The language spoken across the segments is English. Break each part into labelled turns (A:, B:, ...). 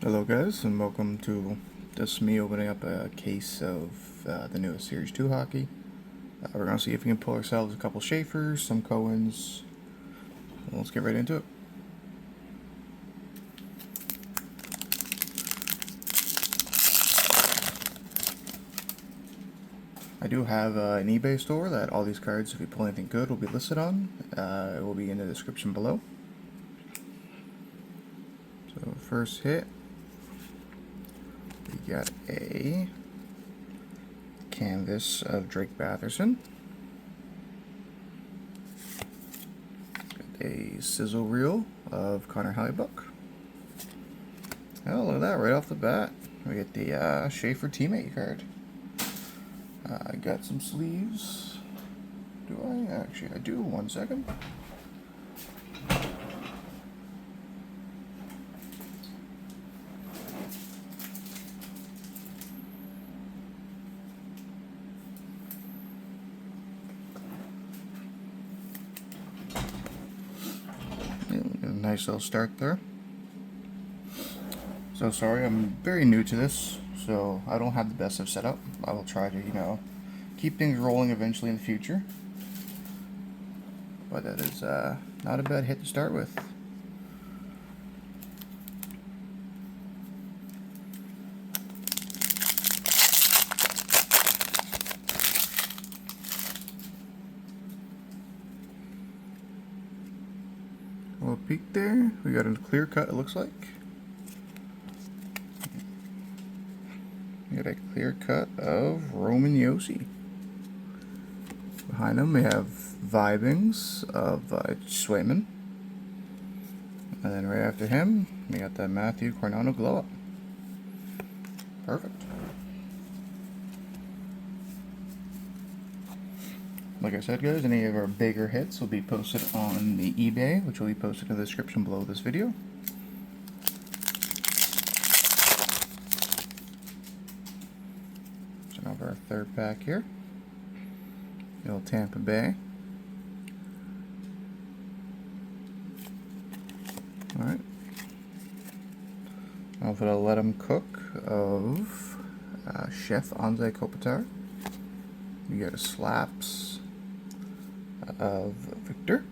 A: Hello guys, and welcome to this me opening up a case of the newest Series 2 hockey. We're going to see if we can pull ourselves a couple SCHEAFERS, some Cohens. Let's get right into it. I do have an eBay store that all these cards, if you pull anything good, will be listed on. It will be in the description below. So first hit, we got a canvas of Drake Batherson, a sizzle reel of Connor Hellebuck. Oh, look at that, right off the bat. We get the Schaefer teammate card. I got some sleeves. Do I? Actually, I do. 1 second. A nice little start there. So sorry, I'm very new to this, so I don't have the best of setup. I will try to, keep things rolling eventually in the future. But that is not a bad hit to start with. A little peek there. We got a clear cut, it looks like. We got a clear cut of Roman Josi. Behind him we have Vibings of Swayman. And then right after him, we got the Matthew Cornano glow up. Perfect. Like I said guys, any of our bigger hits will be posted on the eBay, which will be posted in the description below this video. So now for our third pack here. Little Tampa Bay. Alright. Now for the Let 'Em Cook of Chef Anze Kopitar. We got a Slaps of Victor.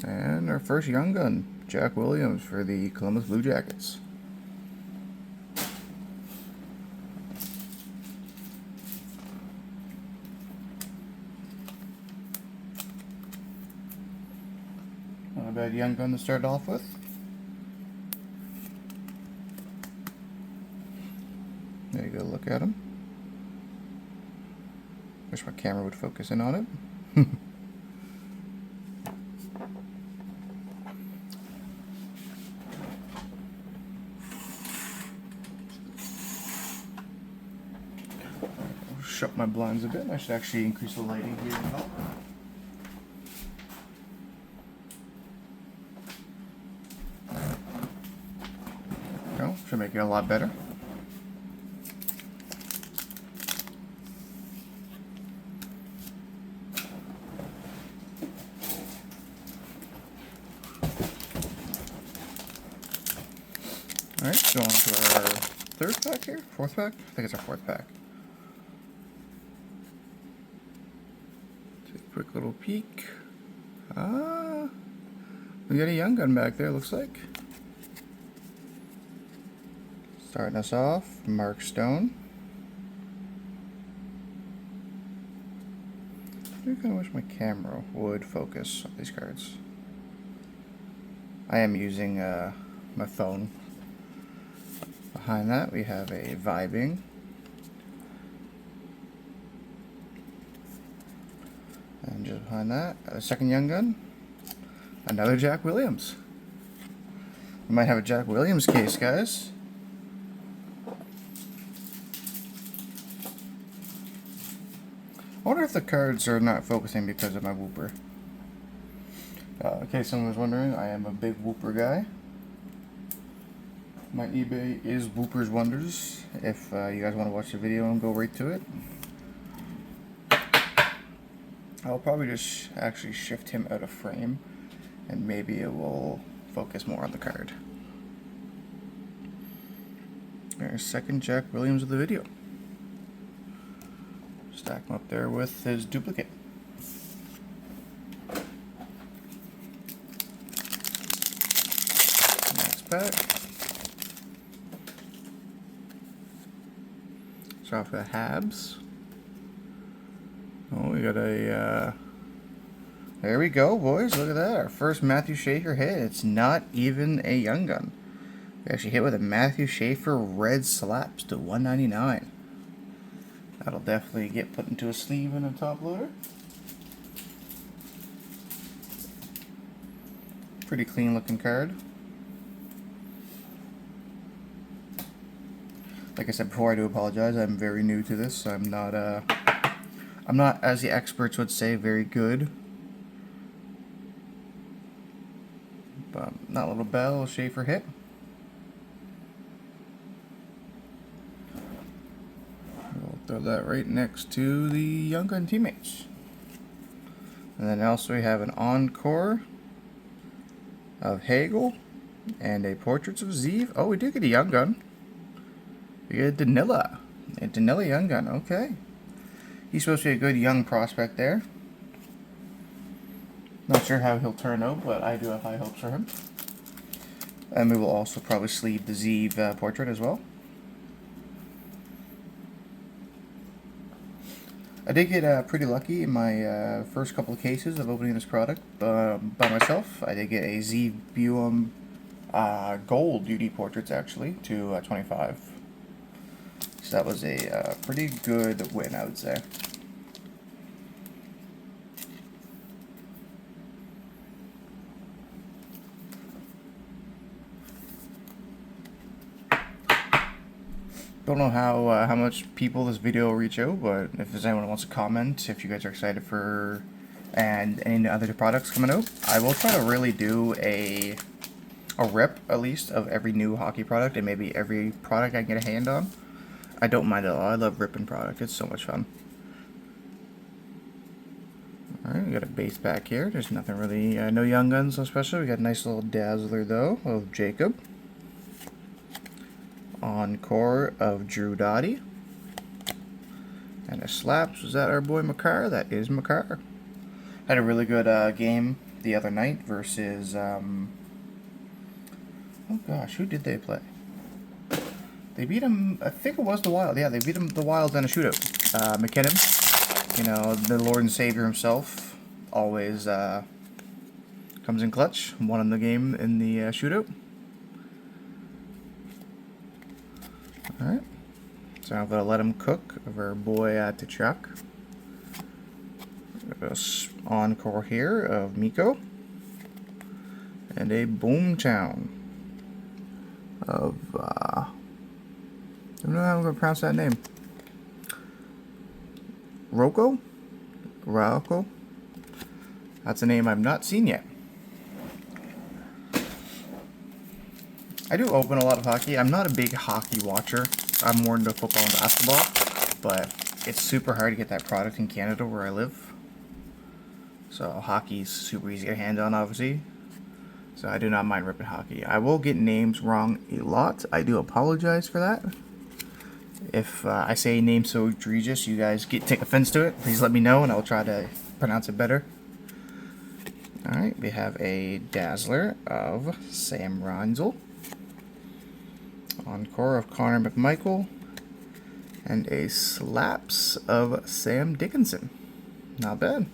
A: And our first Young Gun, Jack Williams for the Columbus Blue Jackets. Not a bad Young Gun to start off with. There you go, look at him. Wish my camera would focus in on it. Shut my blinds a bit. I should actually increase the lighting here to help. No, should make it a lot better. Alright, so on to our third pack here? Fourth pack? I think it's our fourth pack. Take a quick little peek. We got a Young Gun back there, looks like. Starting us off, Mark Stone. I kind of wish my camera would focus on these cards. I am using my phone. Behind that we have a Vibing. And just behind that, a second Young Gun. Another Jack Williams. We might have a Jack Williams case, guys. I wonder if the cards are not focusing because of my whooper. In case someone was wondering, I am a big whooper guy. My eBay is Whooper's Wonders, if you guys want to watch the video and go right to it. I'll probably just actually shift him out of frame, and maybe it will focus more on the card. There's second Jack Williams of the video. Stack him up there with his duplicate. Next pack. Start off with the Habs. Oh, we got a, there we go, boys. Look at that. Our first Matthew Schaefer hit. It's not even a Young Gun. We actually hit with a Matthew Schaefer red slaps to 199. That'll definitely get put into a sleeve in a top loader. Pretty clean looking card. Like I said before, I do apologize. I'm very new to this. I'm not, as the experts would say, very good. But not a little bell, Schaefer hit. We'll throw that right next to the Young Gun teammates. And then also we have an encore of Hagel and a Portraits of Zeev. Oh, we do get a Young Gun. We get a Danila. A Danila Young Gun, okay. He's supposed to be a good young prospect there. Not sure how he'll turn out, but I do have high hopes for him. And we will also probably sleeve the Zeev portrait as well. I did get pretty lucky in my first couple of cases of opening this product by myself. I did get a Zeev Buum gold duty portraits actually to 25. So that was a pretty good win, I would say. Don't know how much people this video will reach out, but if there's anyone who wants to comment, if you guys are excited for and any other products coming out, I will try to really do a rip at least of every new hockey product and maybe every product I can get a hand on. I don't mind at all. I love ripping product. It's so much fun. Alright, we got a base pack here. There's nothing really, no Young Guns so special. We got a nice little Dazzler though of Jacob. Encore of Drew Doughty. And a slaps. Was that our boy Makar? That is Makar. Had a really good game the other night versus, oh gosh, who did they play? They beat him, I think it was the Wild. Yeah, they beat him, the Wild in a shootout. McKinnon, you know, the Lord and Savior himself, always comes in clutch. Won in the game in the shootout. Alright, so I'm going to let him cook of our boy T'Chak. Encore here of Miko. And a Boomtown of, I don't know how I'm going to pronounce that name. Rocco? That's a name I've not seen yet. I do open a lot of hockey. I'm not a big hockey watcher. I'm more into football and basketball, but it's super hard to get that product in Canada where I live. So hockey's super easy to get a hand on, obviously. So I do not mind ripping hockey. I will get names wrong a lot. I do apologize for that. If I say a name so egregious, you guys take offense to it, please let me know and I'll try to pronounce it better. Alright, we have a Dazzler of Sam Reinzel. Encore of Connor McMichael. And a Slaps of Sam Dickinson. Not bad.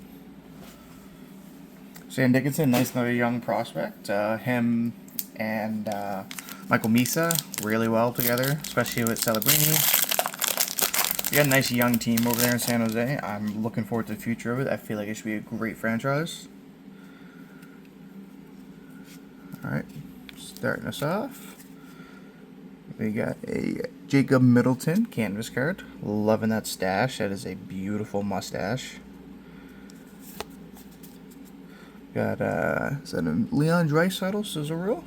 A: Sam Dickinson, nice another young prospect. Him and Michael Misa really well together, especially with Celebrini. We got a nice young team over there in San Jose. I'm looking forward to the future of it. I feel like it should be a great franchise. Alright, starting us off. We got a Jacob Middleton canvas card. Loving that stash. That is a beautiful mustache. Got, is that a Leon Draisaitl Sizzle Reel?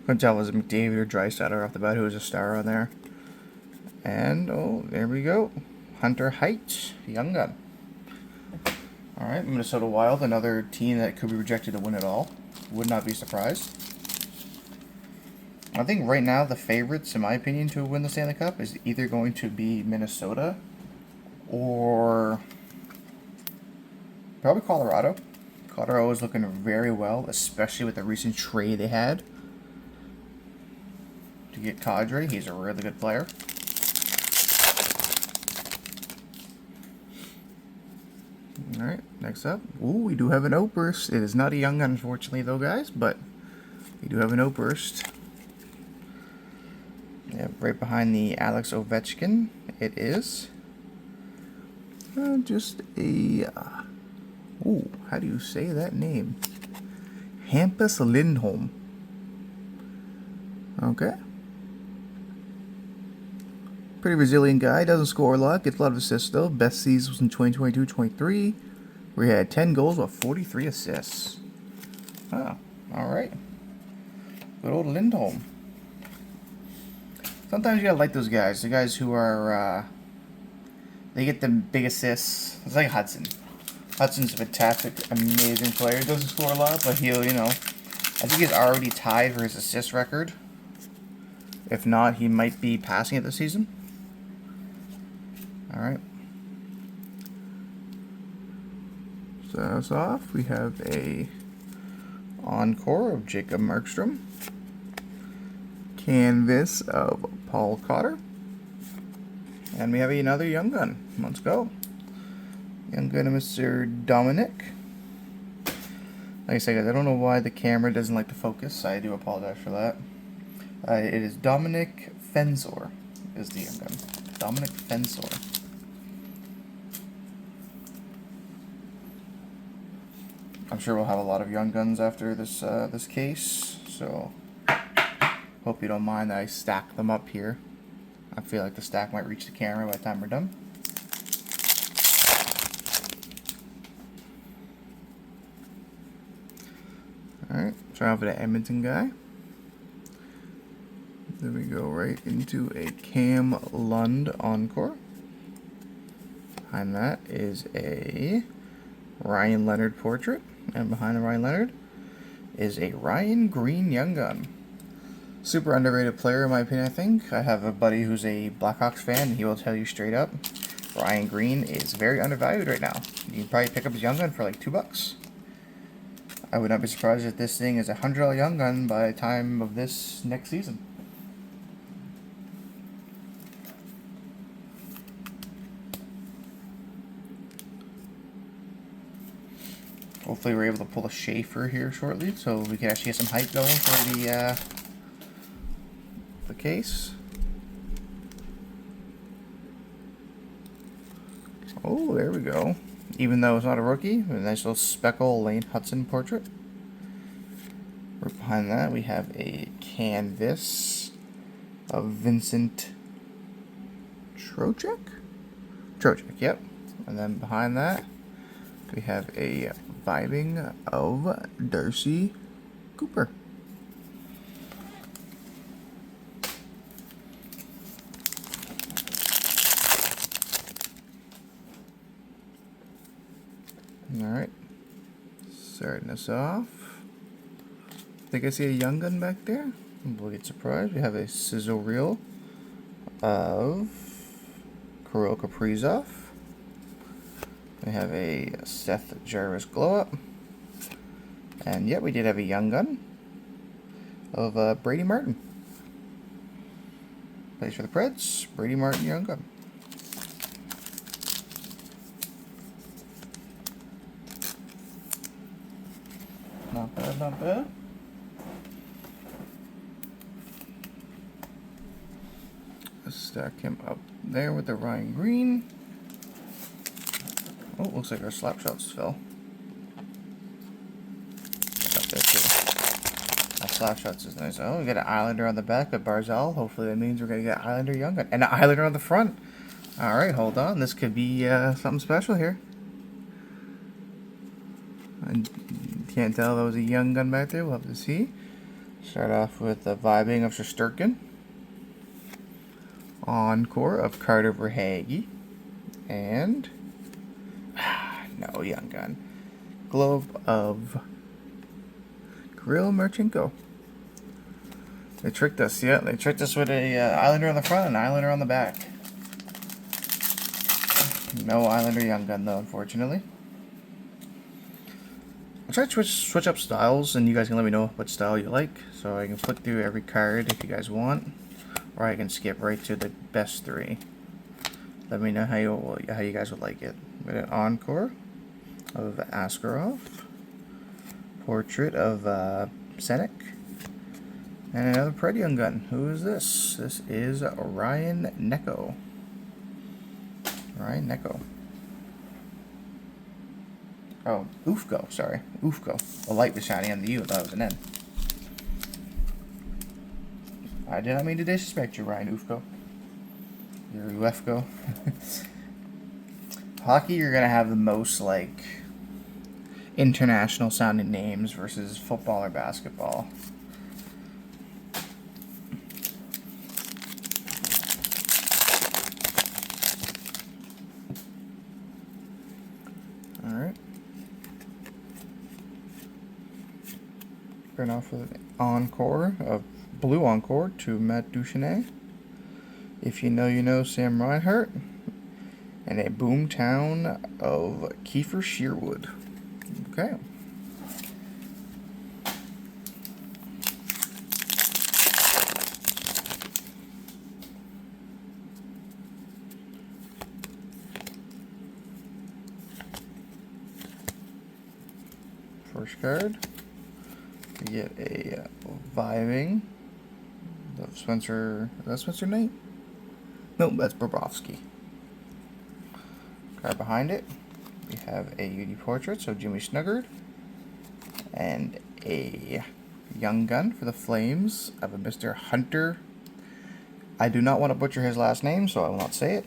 A: Couldn't tell if it was McDavid or Draisaitl off the bat, who was a star on there. And, oh, there we go. Hunter Heights, Young Gun. Alright, Minnesota Wild, another team that could be rejected to win it all. Would not be surprised. I think right now the favorites, in my opinion, to win the Stanley Cup is either going to be Minnesota or probably Colorado. Colorado is looking very well, especially with the recent trade they had to get Kadri. He's a really good player. Alright, next up. Ooh, we do have an outburst. It is not a young gun, unfortunately, though, guys, but we do have an outburst. Yeah, right behind the Alex Ovechkin, it is just a... ooh, how do you say that name? Hampus Lindholm. Okay. Pretty resilient guy. Doesn't score a lot. Gets a lot of assists, though. Best season was in 2022-23, where he had 10 goals with 43 assists. Oh, alright. Good old Lindholm. Sometimes you gotta like those guys. The guys who are, they get the big assists. It's like Hudson. Hudson's a fantastic, amazing player. Doesn't score a lot, but he'll, you know, I think he's already tied for his assist record. If not, he might be passing it this season. Alright. Start us off. We have a encore of Jacob Markstrom. Canvas of Paul Cotter. And we have another young gun. Let's go. Young gun of Mr. Dominic. Like I said, guys, I don't know why the camera doesn't like to focus. I do apologize for that. It is Dominic Fensor is the young gun. Dominic Fensor. I'm sure we'll have a lot of young guns after this this case, so hope you don't mind that I stack them up here. I feel like the stack might reach the camera by the time we're done. Alright, try out for the Edmonton guy. Then we go right into a Cam Lund encore. Behind that is a Ryan Leonard portrait. And behind the Ryan Leonard is a Ryan Green young gun. Super underrated player in my opinion, I think. I have a buddy who's a Blackhawks fan, and he will tell you straight up, Ryan Green is very undervalued right now. You can probably pick up his young gun for like $2. I would not be surprised if this thing is a $100 young gun by the time of this next season. Hopefully we're able to pull a Schaefer here shortly, so we can actually get some hype going for the case. Oh, there we go. Even though it's not a rookie, a nice little speckle Lane Hudson portrait. Right behind that we have a canvas of Vincent Trocheck? Trocheck, yep. And then behind that we have a vibing of Darcy Cooper. Alright, starting us off. I think I see a young gun back there. We'll get surprised. We have a sizzle reel of Kirill Kaprizov. We have a Seth Jarvis glow up. And yet we did have a young gun of Brady Martin. Plays for the Preds. Brady Martin young gun. Not bad, not bad. Let's stack him up there with the Ryan Green. Oh, looks like our slap shots fell. Up there too. Our slap shots is nice. Oh, we got an Islander on the back of Barzal. Hopefully that means we're gonna get Islander young gun and an Islander on the front. All right, hold on. This could be something special here. I can't tell if that was a young gun back there. We'll have to see. Start off with the vibing of Shesterkin. Encore of Carter Verhaeghe. And no young gun. Glove of Kirill Marchenko. They tricked us, yeah. They tricked us with a Islander on the front and an Islander on the back. No Islander Young Gun, though, unfortunately. I'll try to switch up styles, and you guys can let me know what style you like. So I can flip through every card if you guys want. Or I can skip right to the best 3. Let me know how you guys would like it. With an Encore of Askarov. Portrait of Senek. And another Pred Young Gun. Who is this? This is Ryan Neko. Ryan Neko. Oh, Ufko, sorry. Ufko. The light was shining on the U, I thought it was an N. I did not mean to disrespect you, Ryan Ufko. You're Ufko. Hockey, you're going to have the most, like, international sounding names versus football or basketball. Alright. Starting off with an Encore, a blue Encore to Matt Duchesne. If you know, you know, Sam Reinhart. And a Boomtown of Kiefer Sherwood. Okay. First card, we get a Vibing of Spencer. Is that Spencer Knight? Nope, that's Bobrovsky. Card behind it, we have a UD Portrait, so Jimmy Snuggard, and a Young Gun for the Flames of a Mr. Hunter. I do not want to butcher his last name, so I will not say it.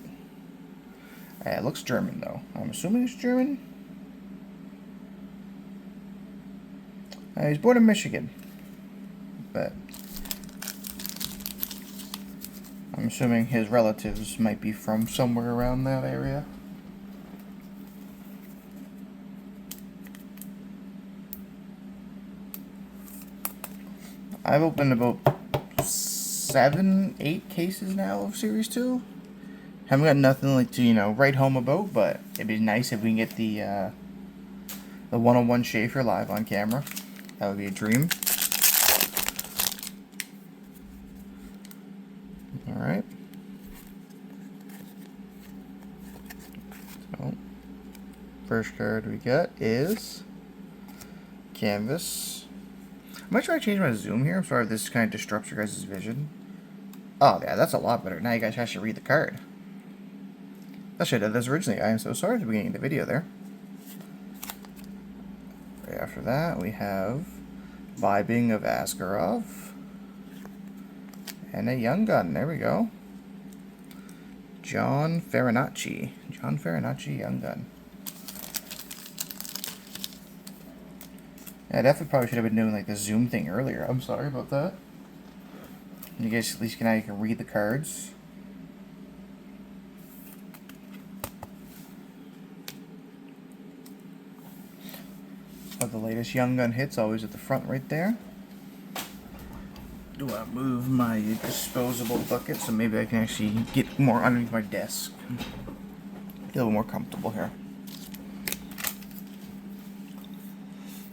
A: It looks German, though. I'm assuming it's German. He's born in Michigan, but I'm assuming his relatives might be from somewhere around that area. I've opened about 7, 8 cases now of Series 2. Haven't got nothing like to, you know, write home about, but it'd be nice if we can get the 101 Schaefer live on camera. That would be a dream. Alright. So, first card we got is Canvas. I might try to change my zoom here. I'm sorry if this kind of disrupts your guys' vision. Oh, yeah, that's a lot better. Now you guys actually read the card. I should have done this originally. I am so sorry at the beginning of the video there. Right after that, we have Vibing of Askarov. And a Young Gun. There we go. John Farinacci. John Farinacci Young Gun. Yeah, I definitely probably should have been doing like the zoom thing earlier. I'm sorry about that. You guys at least now you can read the cards. Of the latest Young Gun hits, always at the front right there. Do I move my disposable bucket so maybe I can actually get more underneath my desk? Get a little more comfortable here.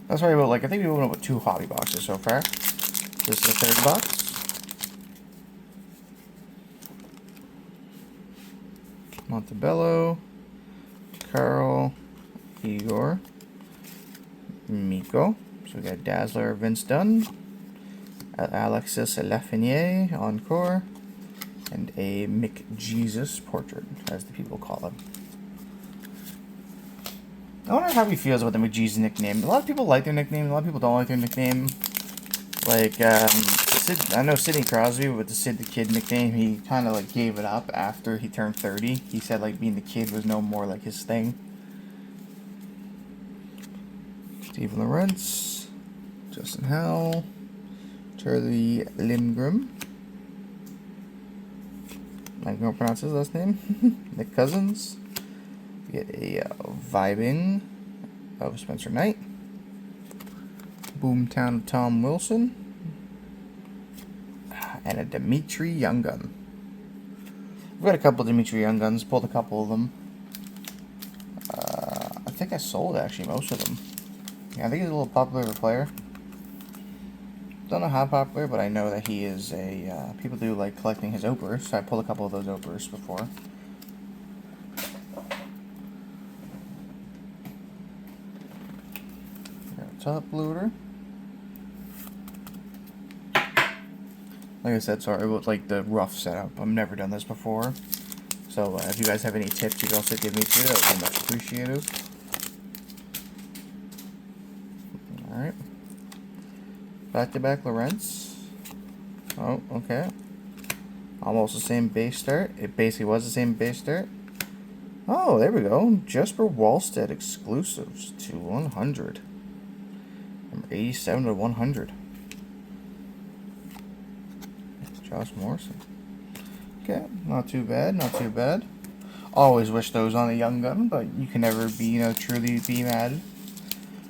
A: That's probably about, like, I think we opened up with 2 hobby boxes so far. This is the 3rd box. Montebello, Carl, Igor, Miko. So we got Dazzler, Vince Dunn, Alexis Lafreniere, Encore, and a McJesus Portrait, as the people call him. I wonder how he feels about the McJesus nickname. A lot of people like their nickname, a lot of people don't like their nickname. Like, I know Sidney Crosby with the Sid the Kid nickname, he kind of like gave it up after he turned 30. He said like being the kid was no more like his thing. Steve Lawrence, Justin Howell, Charlie Lindgren. I can't pronounce his last name. Nick Cousins. We get a Vibing of Spencer Knight. Boomtown of Tom Wilson. And a Dimitri Young Gun. I've got a couple of Dimitri Young Guns, pulled a couple of them. I think I sold actually most of them. Yeah, I think he's a little popular of a player. Don't know how popular, but I know that he is a, people do like collecting his opers, so I pulled a couple of those opers before. Top loader. Like I said, sorry about like the rough setup. I've never done this before. So if you guys have any tips you can also give me too, that would be much appreciated. Alright. Back-to-back Lawrence. Oh, okay. Almost the same base start. It basically was the same base start. Oh, there we go. Jesper Wallstedt exclusives to 100. Number 87 to 100. Josh Morrison. Okay, not too bad, not too bad. Always wish those on a Young Gun, but you can never be, you know, truly be mad.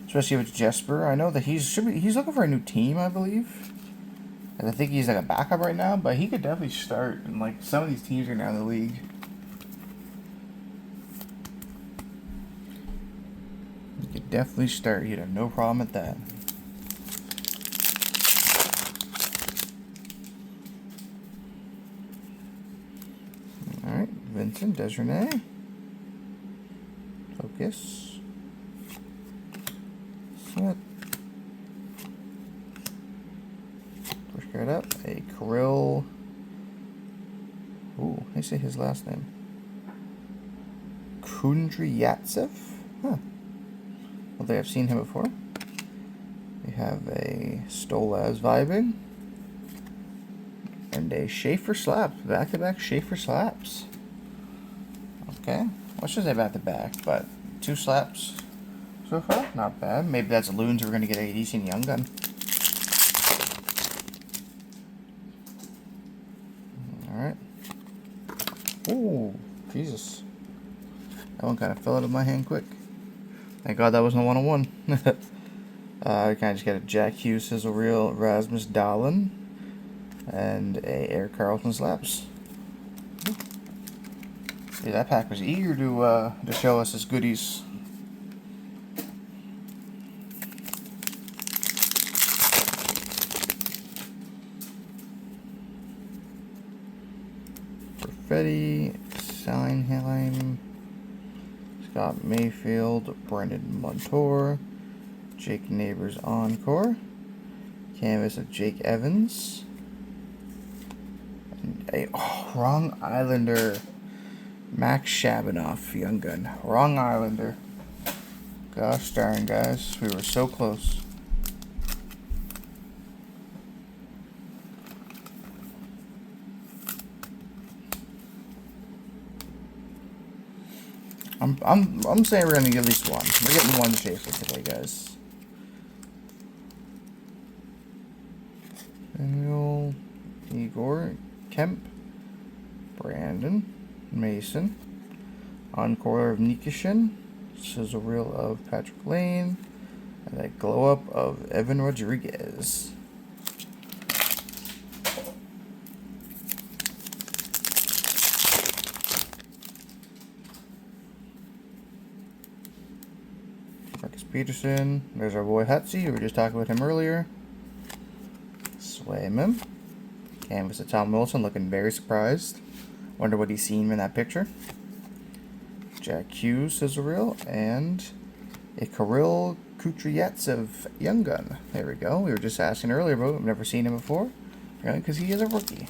A: Especially with Jesper. I know that he's looking for a new team, I believe. And I think he's like a backup right now, but he could definitely start. And like some of these teams are now in the league. He could definitely start. He'd have no problem with that. Alright, Vincent Desjardins. Focus. Set. Push card up. A Kirill. Ooh, I say his last name. Kundryatsev? Huh. I don't think I've seen him before. We have a Stolas Vibing. And a Schaefer Slaps. Back-to-back Schaefer Slaps. Okay. Well, I should say back-to-back, but 2 slaps so far. Not bad. Maybe that's a loons we're going to get a decent Young Gun. Alright. Ooh, Jesus. That one kind of fell out of my hand quick. Thank God that wasn't a 1-on-1. I kind of just got a Jack Hughes Sizzle Reel, Rasmus Dahlin, and a Eric Carlson Slaps. Yeah, that pack was eager to show us his goodies. Perfetti, Seinheim, Scott Mayfield, Brendan Montour, Jake Neighbors Encore, canvas of Jake Evans, and a wrong Islander, Max Shabanoff Young Gun. Wrong Islander. Gosh darn, guys, we were so close. I'm saying we're gonna get at least one. We're getting one Schaefer today, guys. Daniel, Igor, Kemp, Brandon, Mason, Encore of Nikishin, Sizzle Reel of Patrick Lane, and a Glow Up of Evan Rodriguez. Marcus Peterson. There's our boy Hutzy. We were just talking about him earlier. Swayman. Canvas of Tom Wilson, looking very surprised. Wonder what he's seen in that picture. Jack Hughes Sizzle Reel, and a Kirill Kundryatsev Young Gun. There we go. We were just asking earlier about him. I've never seen him before. Because he is a rookie.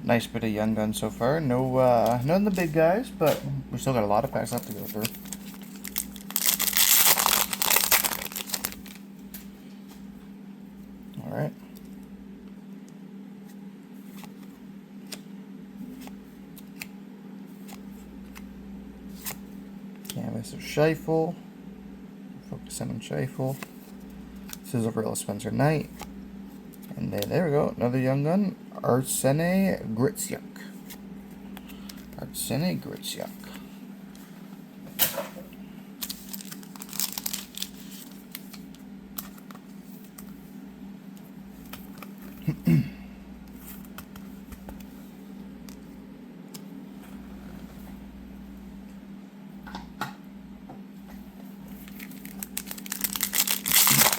A: Nice bit of Young Gun so far. No, none of the big guys, but we still got a lot of packs left to go through. All right. Canvas of Scheifele. Focusing on Scheifele. Sizzle Reel of Spencer Knight. And there we go. Another Young Gun. Arsene Gritsyuk. Arsene Griciak.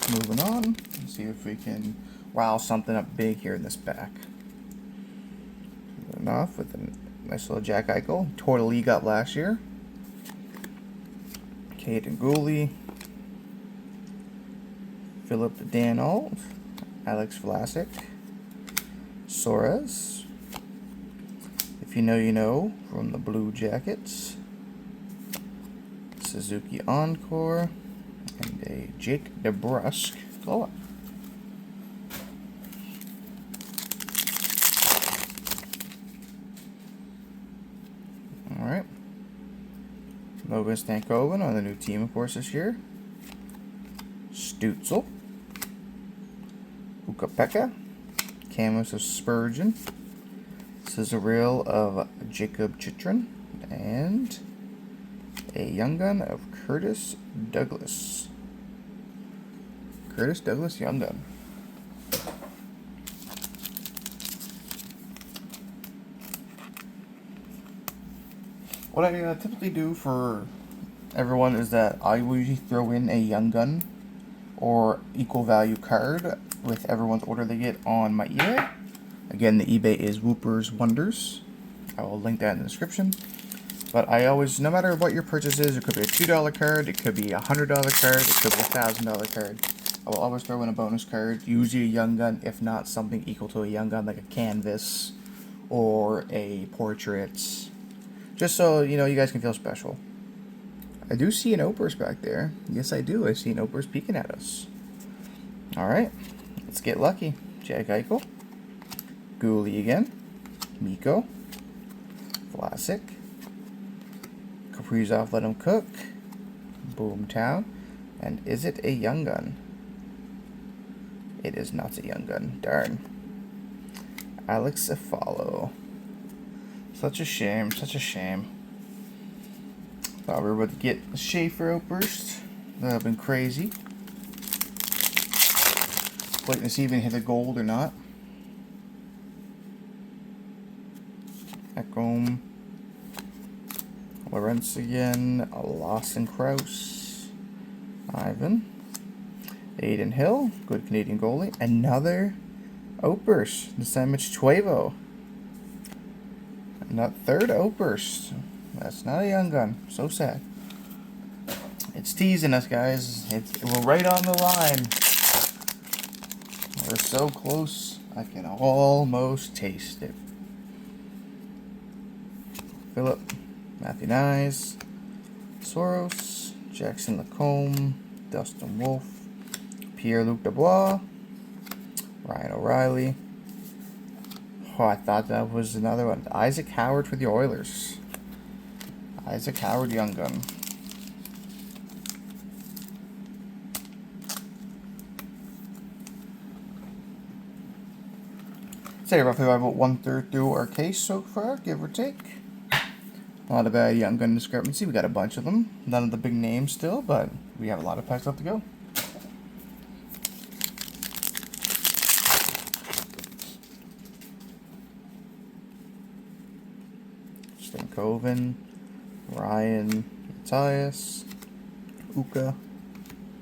A: Moving on, let's see if we can wow something up big here in this pack. Moving off with a nice little Jack Eichel. Tore the league up last year. Caden Gooley. Philip Danault. Alex Vlasic. Soares. If you know, you know, from the Blue Jackets. Suzuki Encore. And a Jake DeBrusk glow up. Alright. Logan Stankoven on the new team, of course, this year. Stutzel. Ukapeka. Canvas of Spurgeon. Scissor of Jacob Chitrin. And a Young Gun of Curtis Douglas. Curtis Douglas Young Gun. What I typically do for everyone is that I will usually throw in a Young Gun or equal value card with everyone's order they get on my eBay. Again, the eBay is Whooper's Wonders. I will link that in the description. But I always, no matter what your purchase is, it could be a $2 card, it could be a $100 card, it could be a $1,000 card. I will always throw in a bonus card, usually a Young Gun, if not something equal to a Young Gun, like a canvas or a portrait. Just so, you know, you guys can feel special. I do see an Opers back there. Yes, I do. I see an Opers peeking at us. Alright, let's get lucky. Jack Eichel. Gooley again. Mikko. Vlasic. Kaprizov, let him cook. Boomtown. And is it a Young Gun? It is not a Young Gun. Darn. Alex Afalo. Such a shame. Such a shame. Thought we were about to get Schaefer Opers. That would have been crazy. Waiting to see if he hit a gold or not. Ekholm. Lawrence again. Lawson Krause. Ivan. Aiden Hill. Good Canadian goalie. Another Opers. This time it's Chuevo. Not third Opers. That's not a Young Gun. So sad. It's teasing us, guys. We're right on the line. We're so close. I can almost taste it. Philip. Matthew Nyes. Soros. Jackson Lacombe. Dustin Wolf. Pierre-Luc Dubois. Ryan O'Reilly. Oh, I thought that was another one. Isaac Howard for the Oilers. Isaac Howard Young Gun. Say roughly about 1/3 through our case so far, give or take. Not a bad Young Gun discrepancy. We got a bunch of them. None of the big names still, but we have a lot of packs left to go. Stankoven, Ryan, Matthias, Uka,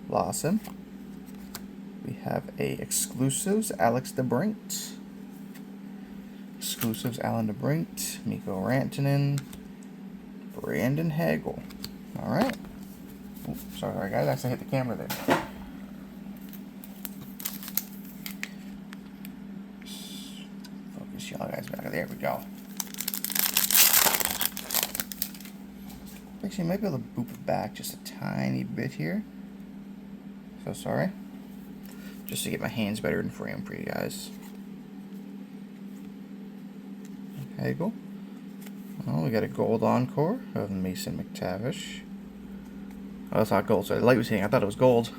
A: Lawson. We have a exclusives, Alex DeBrinct. Exclusives, Alan DeBrinct, Mikko Rantanen, Brandon Hagel. Alright. Sorry guys, I actually hit the camera there. Focus y'all guys back. There we go. Actually, I might be able to boop it back just a tiny bit here. So sorry. Just to get my hands better in frame for you guys. Hagel. Oh, we got a gold encore of Mason McTavish. Oh, that's not gold. So the light was hitting. I thought it was gold.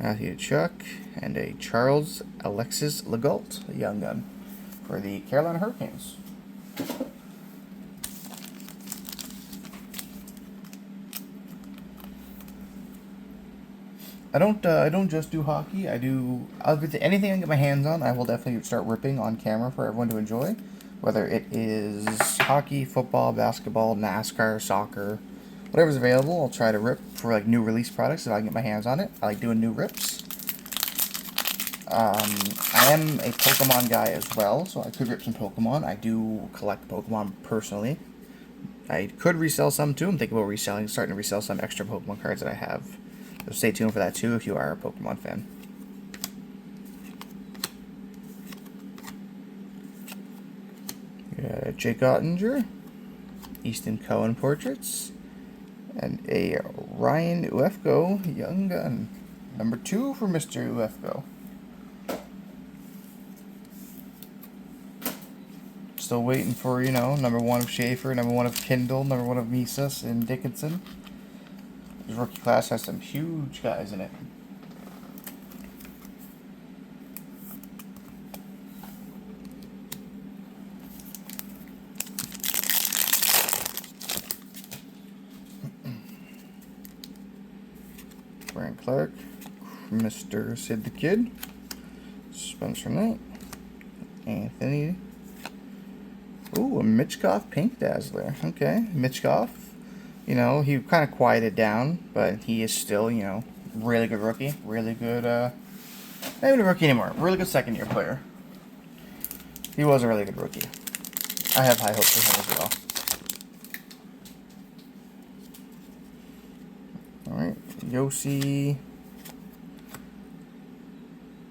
A: Matthew Chuck and a Charles Alexis Legault, a Young Gun for the Carolina Hurricanes. I don't just do hockey. I do anything I can get my hands on. I will definitely start ripping on camera for everyone to enjoy, whether it is hockey, football, basketball, NASCAR, soccer, whatever's available. I'll try to rip for like new release products if I can get my hands on it. I like doing new rips. I am a Pokemon guy as well, so I could rip some Pokemon. I do collect Pokemon personally. I could resell some too. I'm thinking about starting to resell some extra Pokemon cards that I have. So stay tuned for that too if you are a Pokemon fan. We got a Jake Ottinger, Easton Cohen portraits, and a Ryan Uefko Young Gun. Number 2 for Mr. Uefko. Still waiting for, you know, number 1 of Schaefer, number 1 of Kindle, number 1 of Misas and Dickinson. This rookie class has some huge guys in it. Brant Clark, Mr. Sid the Kid, Spencer Knight, Anthony. Ooh, a Mitchkoff Pink Dazzler. Okay, Mitchkoff. You know, he kind of quieted down, but he is still, you know, really good rookie. Really good, not even a rookie anymore. Really good second-year player. He was a really good rookie. I have high hopes for him as well. Alright, Yossi.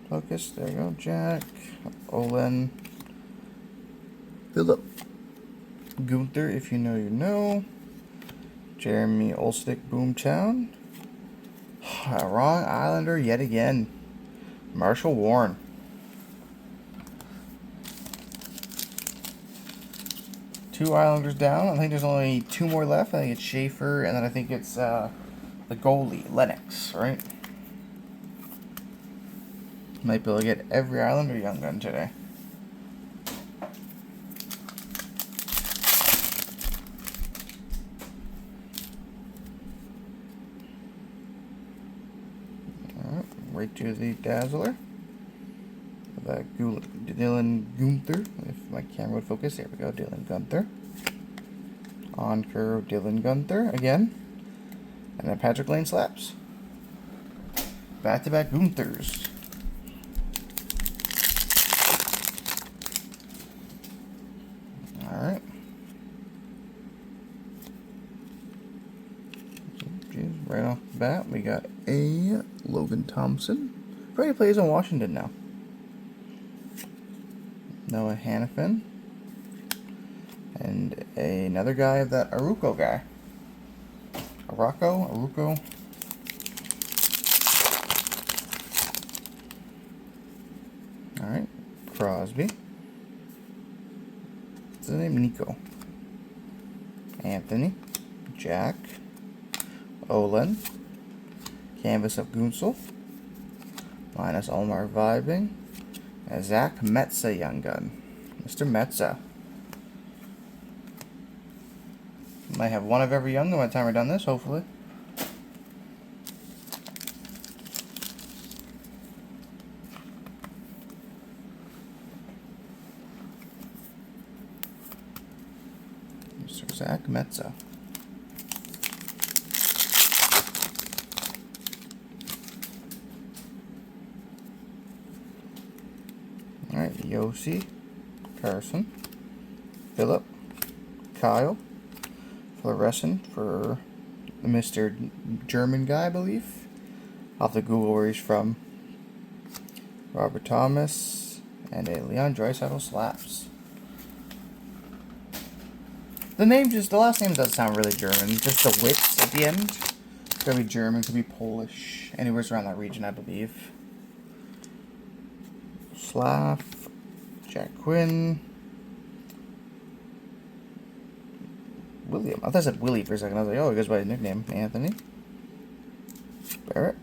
A: Focus, there you go. Jack. Olin. Philip. Gunther, if you know, you know. Jeremy Olstick, Boomtown. Wrong Islander yet again. Marshall Warren. Two Islanders down. I think there's only 2 more left. I think it's Schaefer, and then I think it's the goalie, Lennox, right? Might be able to get every Islander Young Gun today. Right to the Dazzler. Dylan Gunther. If my camera would focus, there we go. Dylan Gunther. On curve, Dylan Gunther again. And then Patrick Lane slaps. Back-to-back Gunthers. Alright. Right off the bat, we got a Logan Thompson. He plays in Washington now. Noah Hannafin. And another guy of that Aruko guy. Aruko. Alright. Crosby. What's his name? Nico. Anthony. Jack. Olin. Canvas of Gunsel. Minus Olmar Vibing. And Zach Metza Young Gun. Mr. Metza. Might have one of every Young Gun by the time we're done this, hopefully. Mr. Zach Metza. Alright, Yossi, Carson, Philip, Kyle, Fluorescent for the Mr. German guy, I believe. I'll have to Google where he's from. Robert Thomas, and a Leon Draisaitl slaps. The last name does sound really German. Just the Witz at the end. Could be German, could be Polish. Anywhere around that region, I believe. Slav, Jack Quinn, William. I thought I said Willie for a second. I was like, oh, he goes by his nickname. Anthony. Barrett.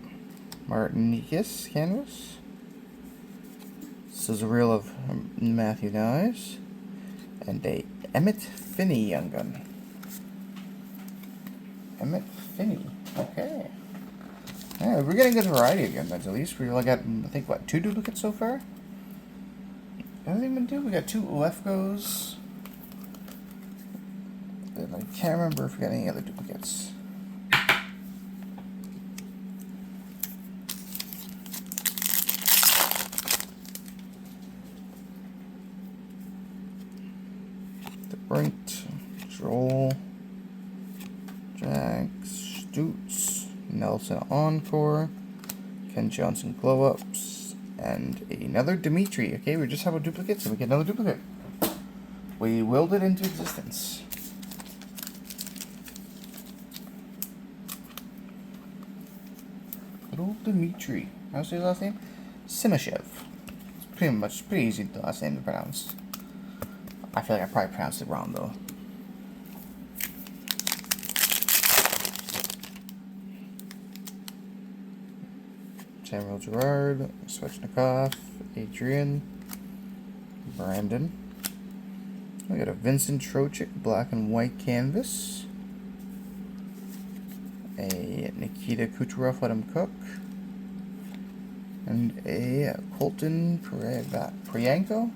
A: Martinikis canvas. This is a reel of Matthew Nyes. And a Emmett Finney Young Gun. Emmett Finney. Okay. Yeah, we're getting a good variety again, but at least we only got, I think, what, 2 duplicates so far? Anything been do? We got 2 Lefkos. And I can't remember if we got any other duplicates. The Brent, Joel, Jack, Stutz, Nelson Encore, Ken Johnson Glow Ups, and another Dimitri. Okay, we just have a duplicate, so we get another duplicate. We willed it into existence. Good old Dimitri. How's his last name? Simashev. It's pretty easy last name to pronounce. I feel like I probably pronounced it wrong though. Samuel Gerard, Svechnikov, Adrian, Brandon. We got a Vincent Trocheck black and white canvas. A Nikita Kucherov, let him cook. And a Colton Priyanko?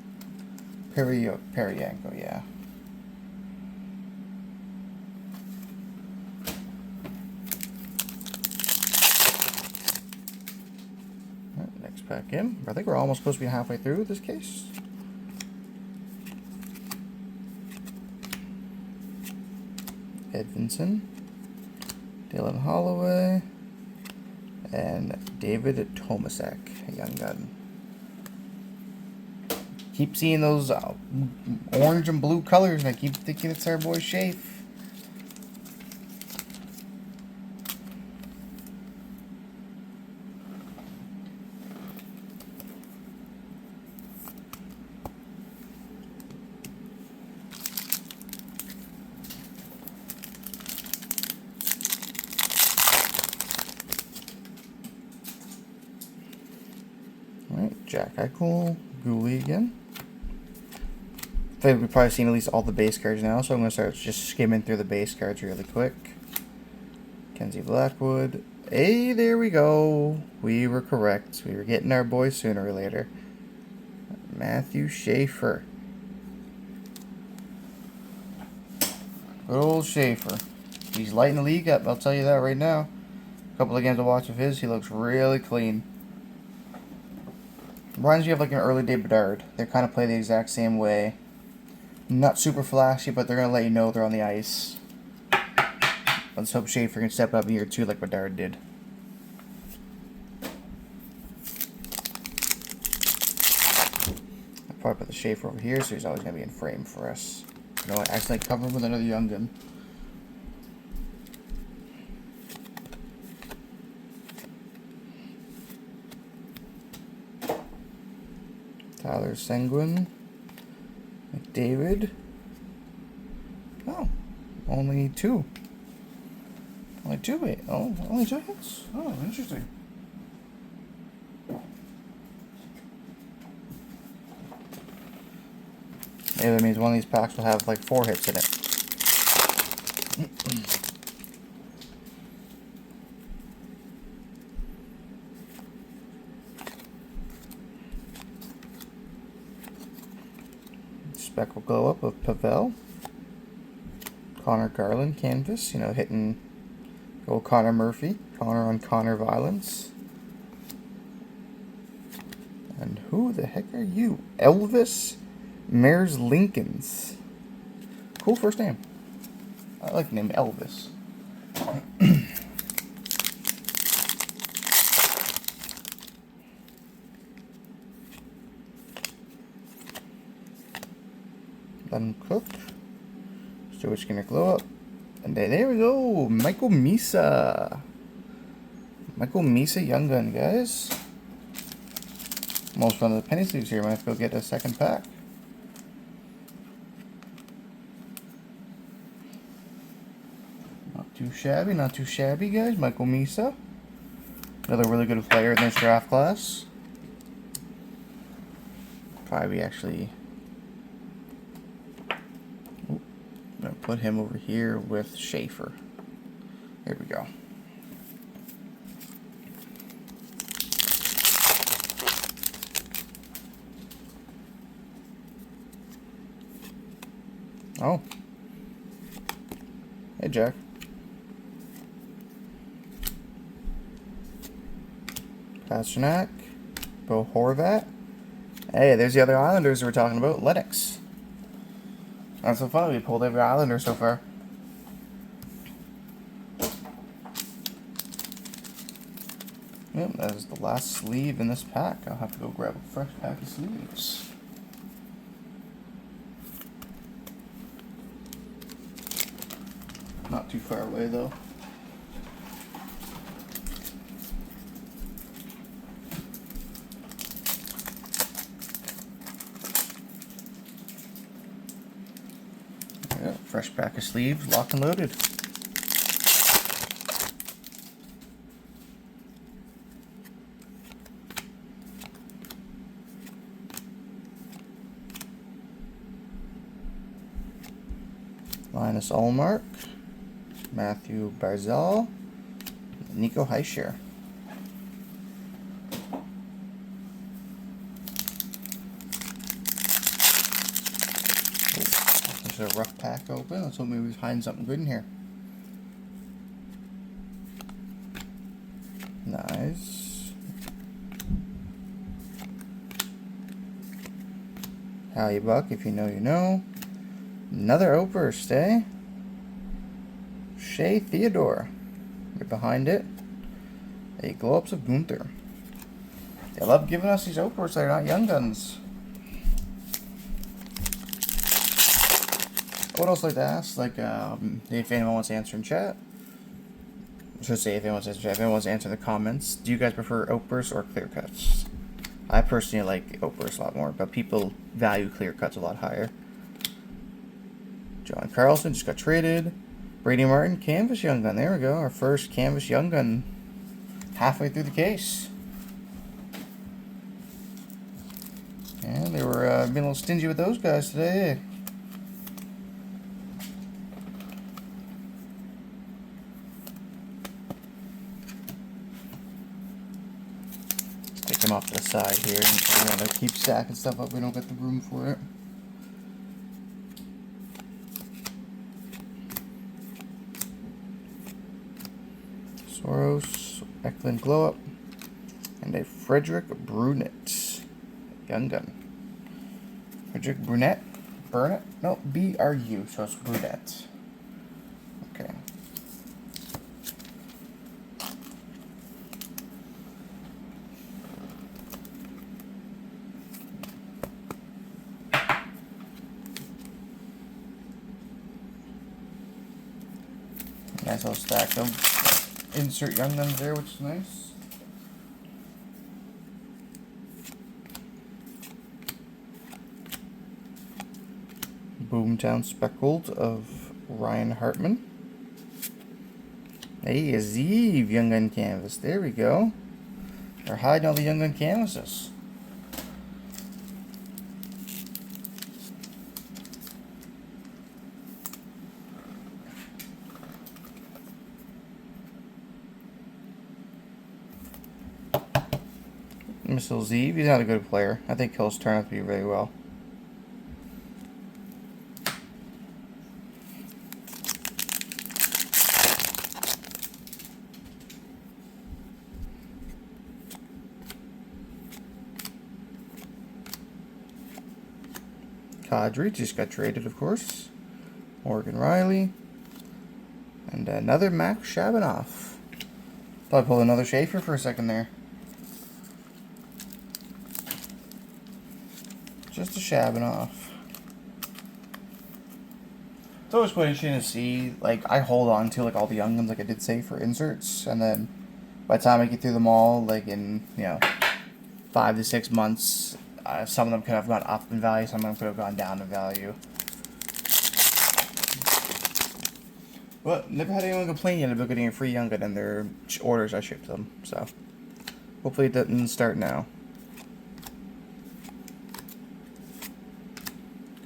A: Perianko, yeah. Right, next pack in. I think we're almost supposed to be halfway through this case. Edvinson, Dylan Holloway, and David Tomasek, a young gun. Keep seeing those orange and blue colors, and I keep thinking it's our boy Shafe. Alright, Jack Eichel, Gooley again. I think we've probably seen at least all the base cards now, so I'm going to start just skimming through the base cards really quick. Kenzie Blackwood. Hey, there we go. We were correct. We were getting our boy sooner or later. Matthew Schaefer. Good old Schaefer. He's lighting the league up, I'll tell you that right now. A couple of games to watch of his, he looks really clean. Reminds me of like an early day Bedard. They kind of play the exact same way. Not super flashy, but they're going to let you know they're on the ice. Let's hope Schaefer can step up in year 2 like Bedard did. I'll probably put the Schaefer over here so he's always going to be in frame for us. You know, I accidentally cover him with another young gun. Tyler Seguin. McDavid. Oh, only 2. Only 2 hits. Oh, only 2 hits? Oh, interesting. Maybe that means one of these packs will have like 4 hits in it. Spec will go up of Pavel. Connor Garland canvas, you know, hitting old Connor Murphy. Connor on Connor violence. And who the heck are you? Elvis Mares Lincolns. Cool first name. I like the name Elvis. Let him cook. Stuart Skinner glow up. And there we go. Michael Misa. Michael Misa Young Gun, guys. Almost run of the penny sleeves here. Might have to go get a second pack. Not too shabby, not too shabby, guys. Michael Misa. Another really good player in this draft class. Probably actually... I'm going to put him over here with Schaefer. There we go. Oh. Hey, Jack. Pasternak. Bo Horvat. Hey, there's the other Islanders we're talking about. Lennox. That's so funny. We pulled every Islander so far. Yep, that is the last sleeve in this pack. I'll have to go grab a fresh pack of sleeves. Not too far away though. Yeah, fresh pack of sleeves, locked and loaded. Linus Ullmark, Matthew Barzal, Nico Hischier. There's a rough pack open. Let's hope maybe we find something good in here. Nice. Howdy Buck, if you know, you know. Another Oberst, eh? Shea Theodore. Right behind it, a glow-ups of Gunther. They love giving us these Obersts that are not Young Guns. What else I'd like to ask? Like, if anyone wants to answer in chat. I should say if anyone wants to answer in chat. If anyone wants to answer in the comments. Do you guys prefer Obersts or clear cuts? I personally like Obersts a lot more, but people value clear cuts a lot higher. John Carlson just got traded. Brady Martin, Canvas Young Gun. There we go. Our first Canvas Young Gun halfway through the case. And they were being a little stingy with those guys today. Take them off to the side here. And want to keep stacking stuff up. We don't get the room for it. Soros, Eklund Glow Up, and a Frederick Brunet Young Gun. Frederick Brunet? Burnett? No, B-R-U, so it's Brunet. Okay. Nice little stack of insert Young Guns there, which is nice. Boomtown Speckled of Ryan Hartman. Hey, a Zeev Young Gun canvas. There we go. They're hiding all the Young Gun canvases. Missile Zeev, he's not a good player. I think he'll turn out to be really well. Kadri just got traded, of course. Morgan Riley. And another Max Shabanoff. Thought I pulled another Schaefer for a second there. Just a Shabanoff. It's always quite interesting to see, like, I hold on to, like, all the Young Guns, like I did say, for inserts, and then by the time I get through them all, like, in, 5 to 6 months, some of them could have gone up in value, some of them could have gone down in value. But never had anyone complain yet about getting a free Young Gun in their orders I shipped them, so hopefully it doesn't start now.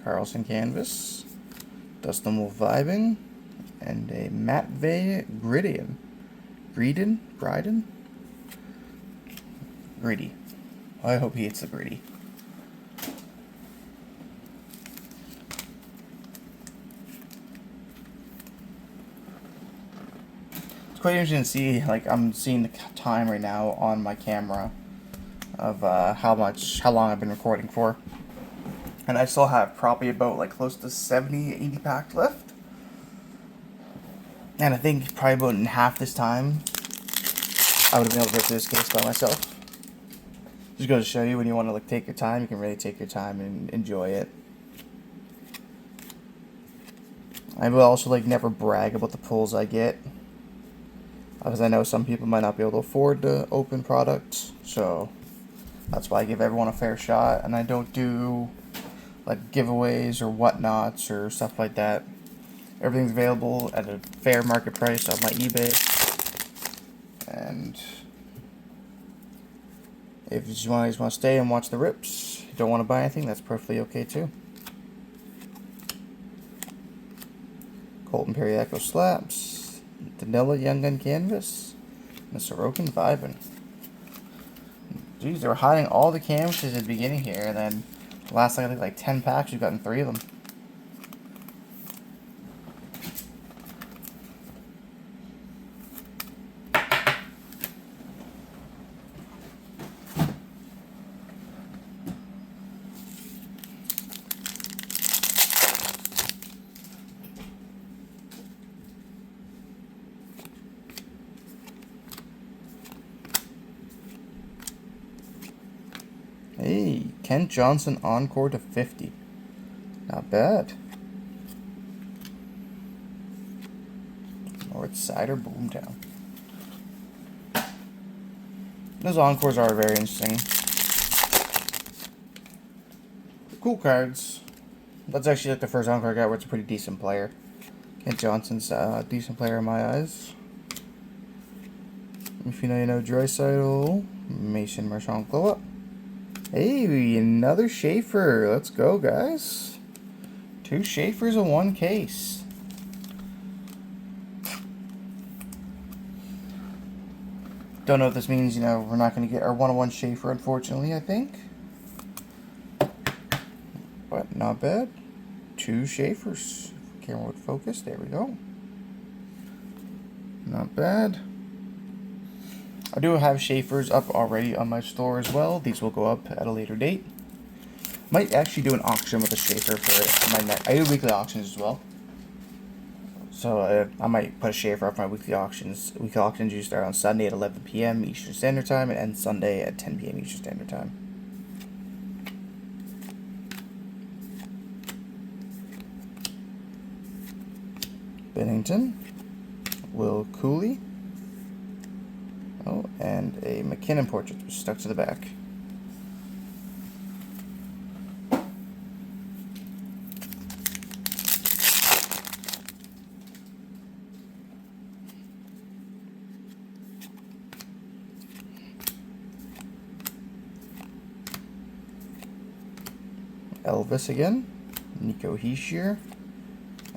A: Carlson Canvas, Dustin Wolf Vibing, and a Matvey Gridian. Griden? Gritty. I hope he hits the Gritty. quite interesting to see. Like, I'm seeing the time right now on my camera of how long I've been recording for, and I still have probably about like close to 70, 80 packs left. And I think probably about in half this time, I would have been able to go through this case by myself. Just goes to show you, when you want to like take your time, you can really take your time and enjoy it. I will also like never brag about the pulls I get, because I know some people might not be able to afford to open products, so that's why I give everyone a fair shot, and I don't do like giveaways or whatnots or stuff like that. Everything's available at a fair market price on my eBay, and if you just want to stay and watch the rips, you don't want to buy anything, that's perfectly okay too. Colton Perry Echo Slaps, Danila Young Gun Canvas, and the Sorokin Vibin. Jeez, they were hiding all the canvases at the beginning here, and then last I think like 10 packs, we've gotten 3 of them. Hey, Kent Johnson Encore to 50. Not bad. Northsider Boomtown. Those Encores are very interesting. Cool cards. That's actually like the first Encore I got where it's a pretty decent player. Kent Johnson's a decent player in my eyes. If you know, you know. Draisaitl, Mason Marchand Glow Up. Hey, another Schaefer. Let's go, guys. 2 Schaefers in 1 case. Don't know if this means, you know, we're not going to get our 1-on-1 Schaefer, unfortunately, I think. But not bad. 2 Schaefers. Camera would focus. There we go. Not bad. I do have Schaefers up already on my store as well. These will go up at a later date. Might actually do an auction with a Schaefer for my I do weekly auctions as well. So I might put a Schaefer up for my weekly auctions. Weekly auctions usually start on Sunday at 11 p.m. Eastern Standard Time and end Sunday at 10 p.m. Eastern Standard Time. Bennington, Will Cooley. Oh, and a McKinnon portrait stuck to the back. Elvis again, Nico Heishier,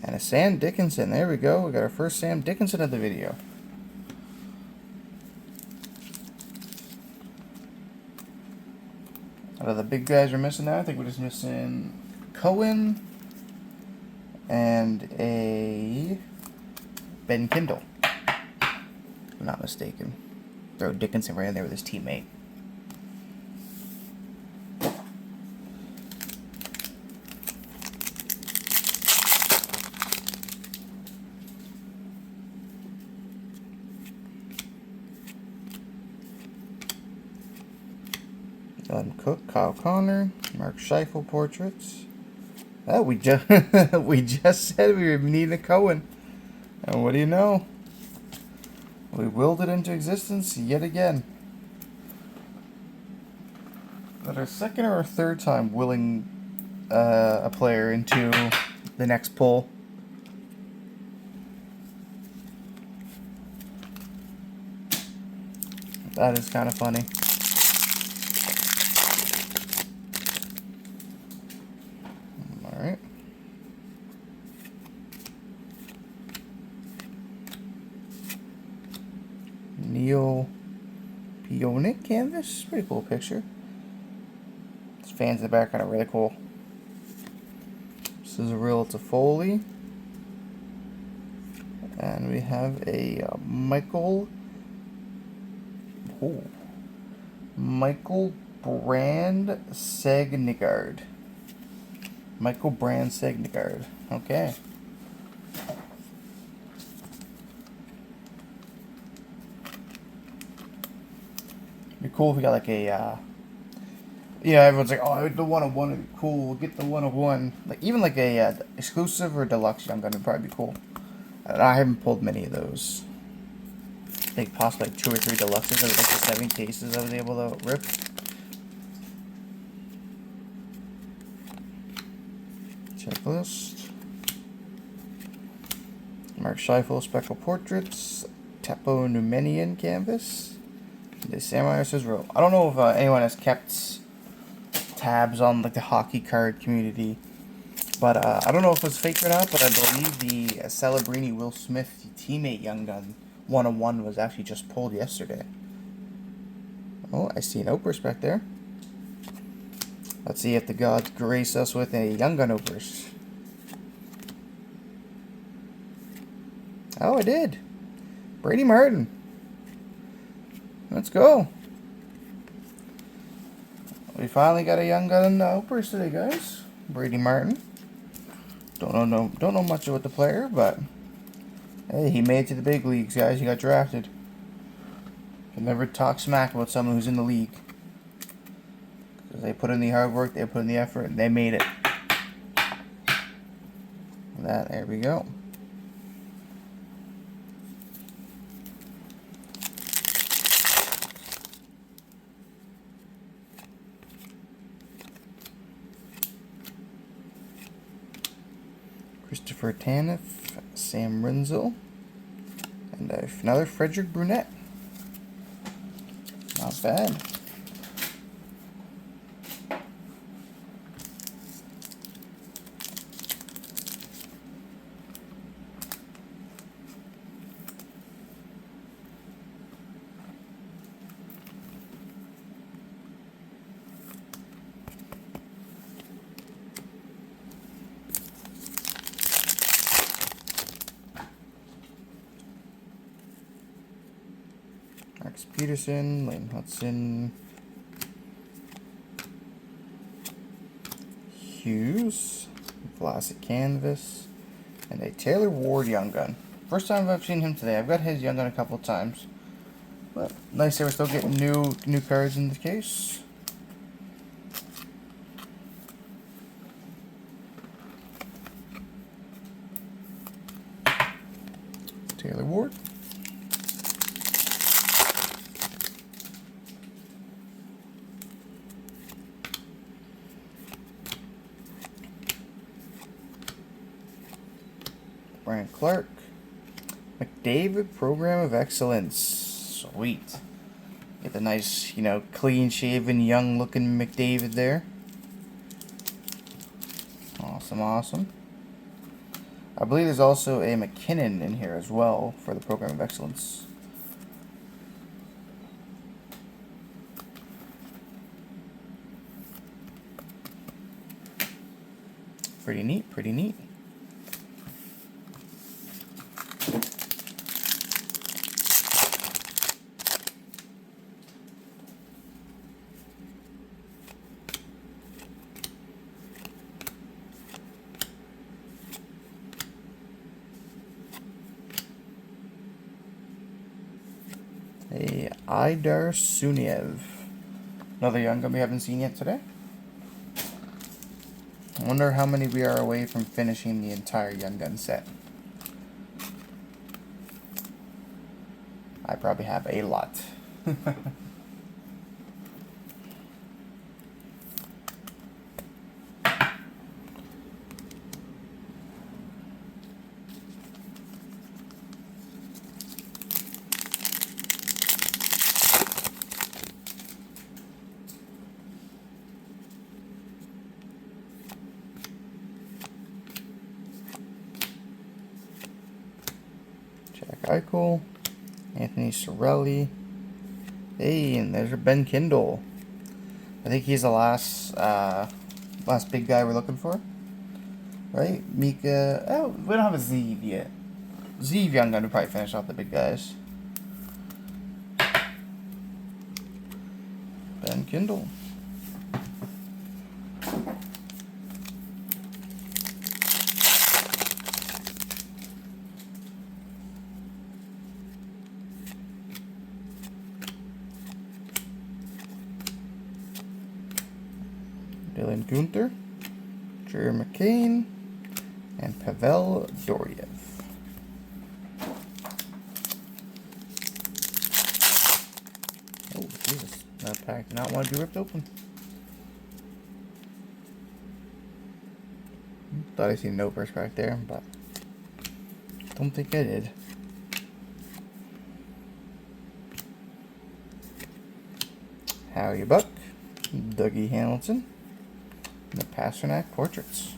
A: and a Sam Dickinson. There we go. We got our first Sam Dickinson of the video. Out of the big guys we're missing now, I think we're just missing Cohen and a Ben Kindle, if I'm not mistaken. Throw Dickinson right in there with his teammate. Ellen Cook, Kyle Connor, Mark Scheifele portraits. Oh, we just we just said we were needing a Cohen, and what do you know? We willed it into existence yet again. That our second or third time willing a player into the next pull. That is kind of funny. Alright. Neil Pionic canvas. Pretty cool picture. These fans in the background are really cool. This is a real Toffoli. And we have a Michael Brand Segnigard. Michael Brand Segnigard. Okay. Be cool if we got like a, everyone's like, oh, the 101 would be cool. We'll get the 101. Like even like a exclusive or deluxe young gun would probably be cool. I haven't pulled many of those. I think possibly like 2 or 3 deluxes out of like the 7 cases I was able to rip. Checklist. Mark Scheifele Spectral Portraits. Tapo Numenian Canvas. The Samurai Scissor. I don't know if anyone has kept tabs on like the hockey card community, but I don't know if it's fake or not, but I believe the Celebrini Will Smith teammate Young Gun 101 was actually just pulled yesterday. Oh, I see an Opus back there. Let's see if the gods grace us with a Young Gun Opus. Oh, I did. Brady Martin. Let's go. We finally got a Young Gun Opus today, guys. Brady Martin. Don't know much about the player, but hey, he made it to the big leagues, guys. He got drafted. Can never talk smack about someone who's in the league. Because they put in the hard work, they put in the effort, and they made it. There we go. Christopher Tanev, Sam Rinzel, and another Frederick Brunette. Not bad. Max Peterson, Lane Hudson, Hughes, Vlasic Canvas, and a Taylor Ward Young Gun. First time I've seen him today. I've got his Young Gun a couple times, but nice that we're still getting new cards in the case. Taylor Ward. Brian Clark. McDavid Program of Excellence. Sweet. Get the nice, clean-shaven, young-looking McDavid there. Awesome, awesome. I believe there's also a McKinnon in here as well for the Program of Excellence. Pretty neat, pretty neat. A Idar Suniev. Another Young Gun we haven't seen yet today. I wonder how many we are away from finishing the entire Young Gun set. I probably have a lot. Jack Eichel, Anthony Cirelli. Hey, and there's Ben Kindle. I think he's the last big guy we're looking for, right? Mika. Oh, we don't have a Z yet. Zeev Young Gun would probably finish off the big guys. Ben Kindle. Dylan Gunther, Jerry McCain, and Pavel Doriev. Oh, Jesus. That pack did not want to be ripped open. Thought I seen no burst back there, but don't think I did. Howie Buck, Dougie Hamilton, and the Pasternak portraits.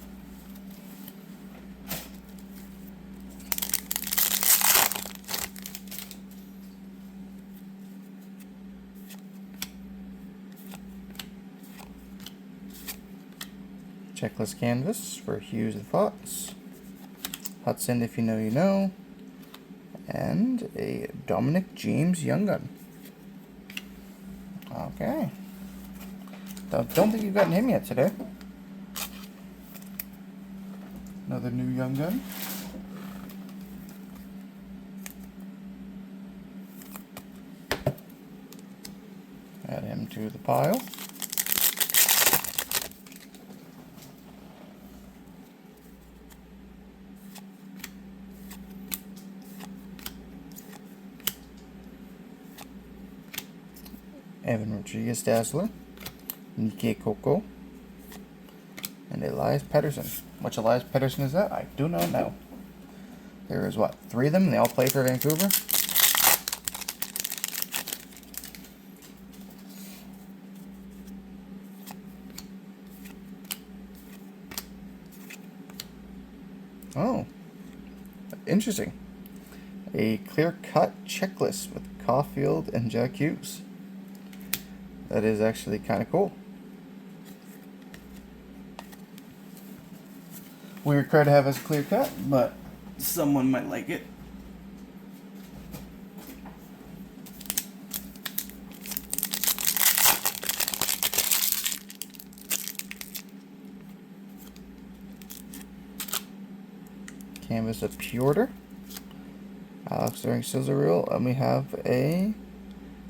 A: Checklist canvas for Hughes and Fox. Hudson, if you know, you know. And a Dominic James Young Gun. Okay. Don't think you've gotten him yet today. Another new Young Gun. Add him to the pile. Evan Rodriguez Dazzler, Nikkei Coco, and Elias Pettersson. Which Elias Pettersson is that? I do not know. There is what, 3 of them, and they all play for Vancouver? Oh, interesting. A clear-cut checklist with Caulfield and Jack Hughes. That is actually kind of cool. Weird card to have as a clear cut, but someone might like it. Canvas of Piotr, Alex during Scissor Reel, and we have a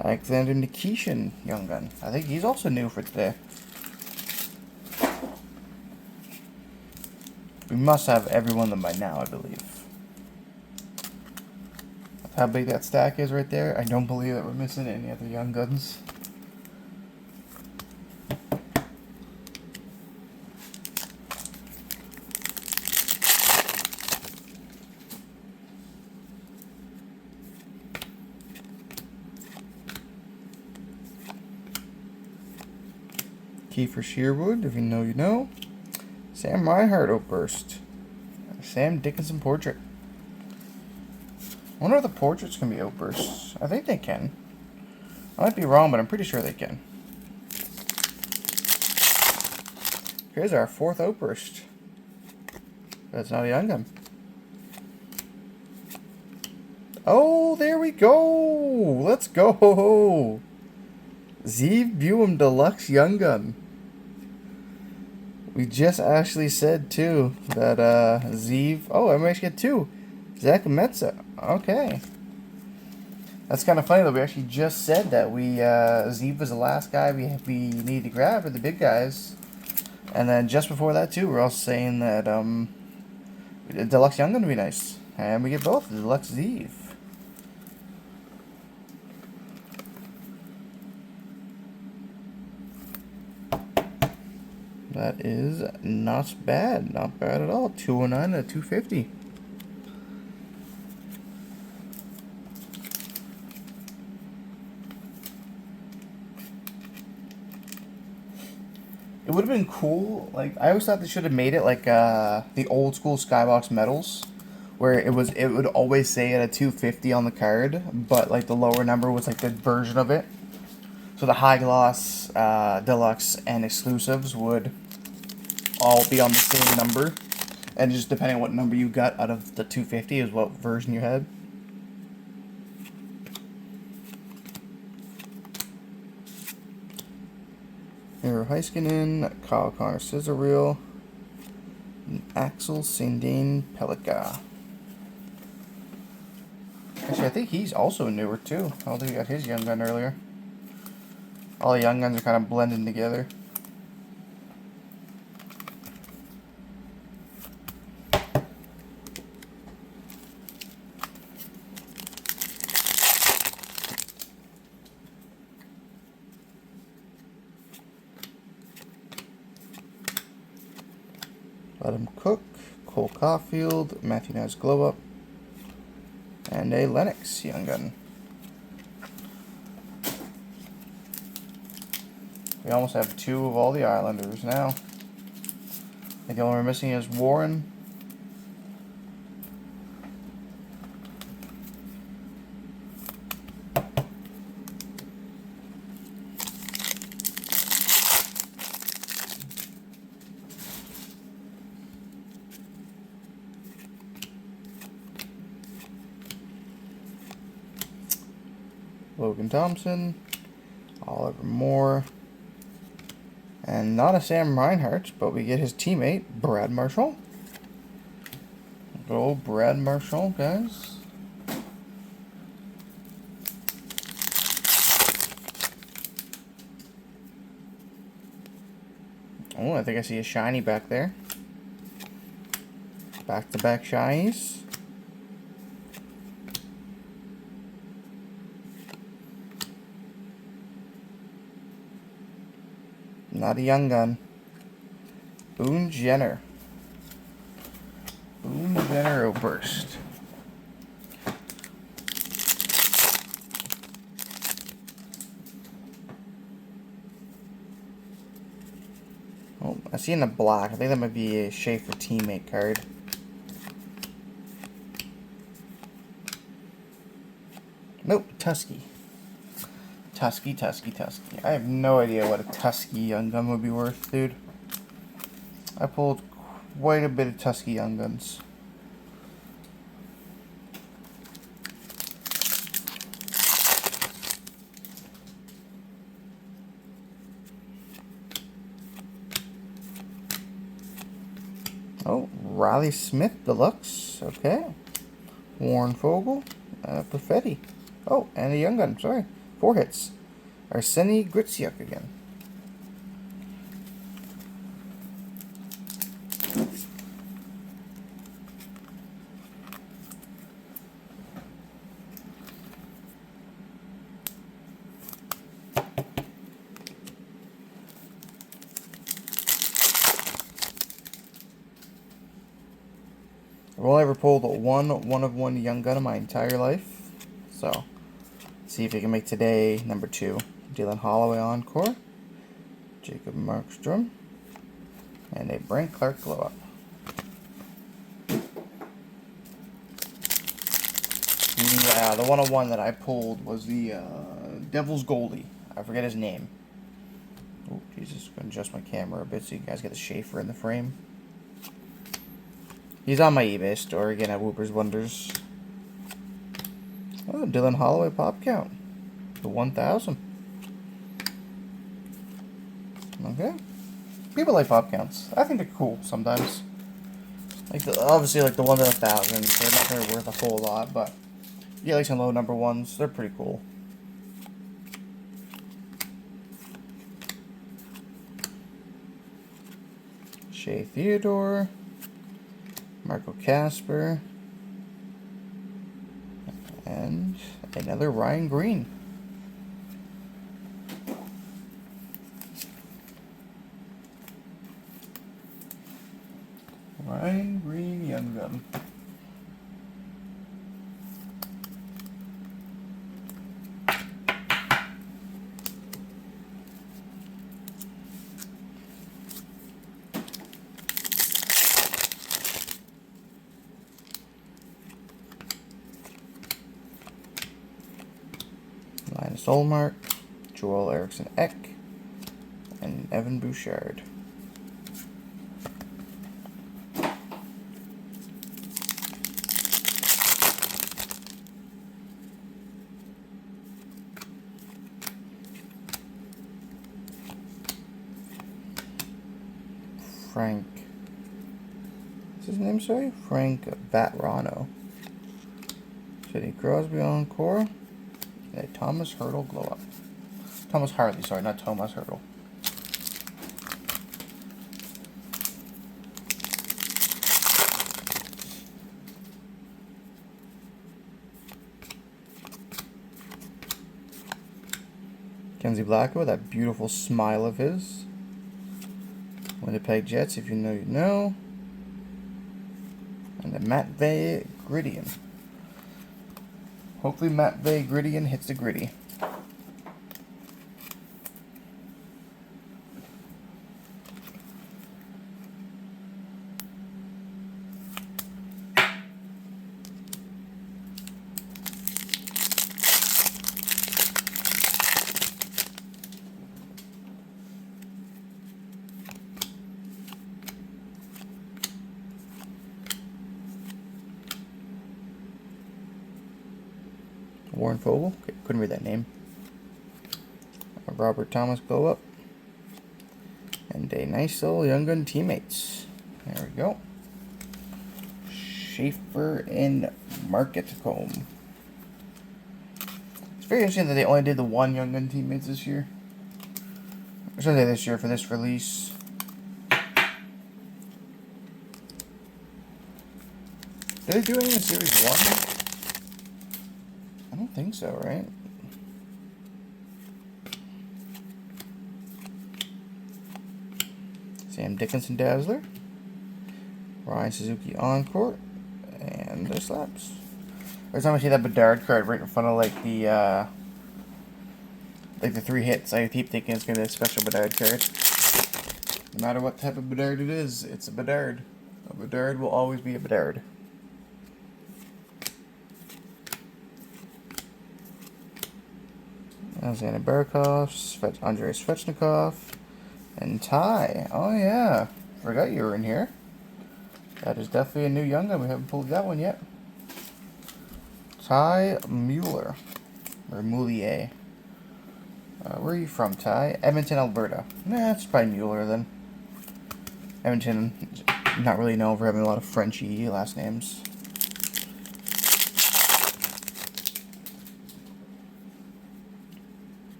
A: Alexander Nikishin Young Gun. I think he's also new for today. We must have every one of them by now, I believe. That's how big that stack is right there. I don't believe that we're missing any other Young Guns. Kiefer Sherwood, if you know, you know. Sam Reinhart Outburst. Sam Dickinson Portrait. I wonder if the portraits can be outbursts. I think they can. I might be wrong, but I'm pretty sure they can. Here's our 4th outburst. That's not a Young Gun. Oh, there we go! Let's go! Zeev Buum Deluxe Young Gun. We just actually said, too, that Zeev... Oh, I might actually get 2. Zach Metza. Okay. That's kind of funny, though. We actually just said that Zeev was the last guy we need to grab for the big guys. And then just before that, too, we're also saying that Deluxe Young Gun would be nice. And we get both. The Deluxe Zeev. That is not bad. Not bad at all. 209 to 250. It would have been cool. Like, I always thought they should have made it like the old school Skybox medals, where it would always say at a 250 on the card, but like the lower number was like the version of it. So the high gloss, deluxe, and exclusives would all be on the same number, And just depending on what number you got out of the 250 is what version you had. Miro Heiskanen, Kyle Connor Scissor Reel, and Axel Sandin Pelika. Actually, I think he's also newer too. I don't think he got his Young Gun earlier. All the Young Guns are kind of blending together. Let him cook. Cole Caulfield, Matthew Nice Glow Up, and a Lennox Young Gun. We almost have 2 of all the Islanders now. I think the only one we're missing is Warren. Logan Thompson, Oliver Moore, and not a Sam Reinhart, but we get his teammate, Brad Marshall. Good old Brad Marshall, guys. Oh, I think I see a shiny back there. Back-to-back shinies. Not a Young Gun. Boone Jenner. Boone Jenner Burst. Oh, I see in the black. I think that might be a Schaefer teammate card. Nope, Tusky. Tusky. I have no idea what a Tusky Young Gun would be worth, dude. I pulled quite a bit of Tusky Young Guns. Oh, Riley Smith Deluxe. Okay. Warren Fogle. Perfetti. Oh, and a Young Gun. Sorry. 4 hits. Arseny Gritsiuk again. I've only ever pulled one of one Young Gun in my entire life, so see if we can make today number 2. Dylan Holloway Encore, Jacob Markstrom, and a Brent Clark Glow Up. Yeah, the 101 that I pulled was the Devil's Goldie. I forget his name. Oh, Jesus, I'm gonna adjust my camera a bit so you guys get the Schaefer in the frame. He's on my eBay store again at Whooper's Wonders. Oh, Dylan Holloway Pop Count. The 1000. Okay. People like pop counts. I think they're cool sometimes. Like obviously like the 1 to 1,000, they're not really worth a whole lot, but yeah, like some low number ones, they're pretty cool. Shea Theodore, Marco Casper, and another Ryan Green. Ryan Green Young Gun. Linus Ullmark, Joel Eriksson Ek, and Evan Bouchard. Frank. What's his name, sorry? Frank Vatrano. Sidney Crosby Encore. And a Thomas Hurdle Glow Up. Thomas Harley, sorry, not Thomas Hurdle. Kenzie Blacker with that beautiful smile of his. Winnipeg Jets, if you know, you know. And the Matt Vey Gridian. Hopefully Matt Vey Gridian hits the gritty. Warren Fogle, okay, couldn't read that name. Robert Thomas Glow Up. And a nice little Young Gun Teammates. There we go. Schaefer and Market Comb. It's very interesting that they only did the one Young Gun Teammates this year. Or something this year for this release. Did they do anything in Series 1? I don't think so, right? Sam Dickinson Dazzler. Ryan Suzuki Encore. And the slaps. Every time I see that Bedard card right in front of like the 3 hits, I keep thinking it's gonna be a special Bedard card. No matter what type of Bedard it is, it's a Bedard. A Bedard will always be a Bedard. Alexander Barakov, Andrei Svechnikov, and Ty. Oh yeah, forgot you were in here. That is definitely a new Young Gun. We haven't pulled that one yet. Ty Mueller, or Moulier. Where are you from, Ty? Edmonton, Alberta. Nah, it's probably Mueller then. Edmonton, not really known for having a lot of Frenchy last names.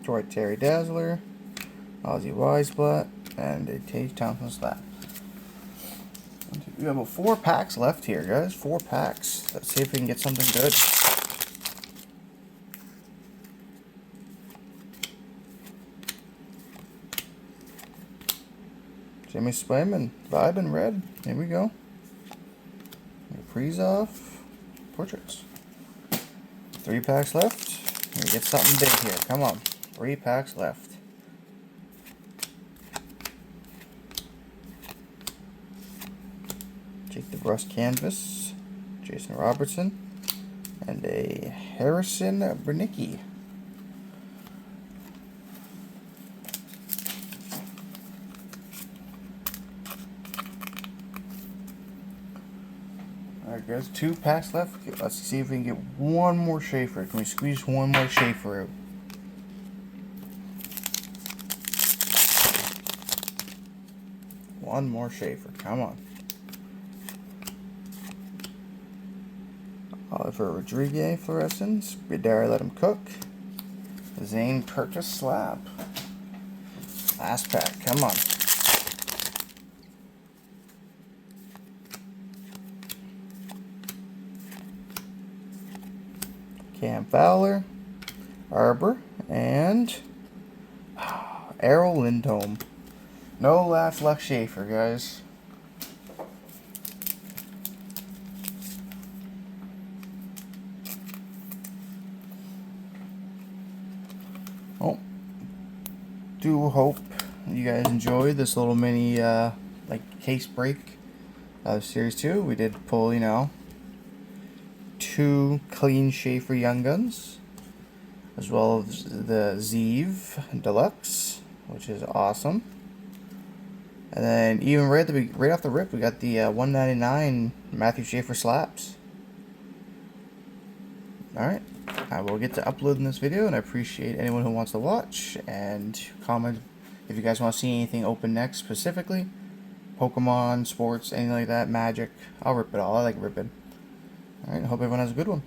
A: Troy Terry Dazzler, Ozzy Weisblatt, and a Tage Thompson slap. We have about 4 packs left here, guys. 4 packs. Let's see if we can get something good. Jimmy Swayman, Vibe in red. Here we go. Kaprizov, portraits. 3 packs left. We get something big here. Come on. 3 packs left. Jake DeBrusk Canvas, Jason Robertson, and a Harrison Bernicki. Alright guys, 2 packs left. Let's see if we can get one more Schaefer. Can we squeeze one more Schaefer out? One more Schaefer, come on. Oliver Rodriguez Fluorescence, Bedard Let Him Cook, Zane Curtis Slab. Last pack, come on. Cam Fowler, Arbor, and Errol Lindholm. No last luck Schaefer, guys. Oh, do hope you guys enjoyed this little mini like case break of Series 2. We did pull, you know, 2 clean Schaefer Young Guns, as well as the Zeev Deluxe, which is awesome. And then even right off the rip, we got the 199 Matthew Schaefer slaps. All right. I will get to uploading this video, and I appreciate anyone who wants to watch, and comment if you guys want to see anything open next specifically. Pokemon, sports, anything like that, Magic. I'll rip it all. I like ripping. Alright, I hope everyone has a good one.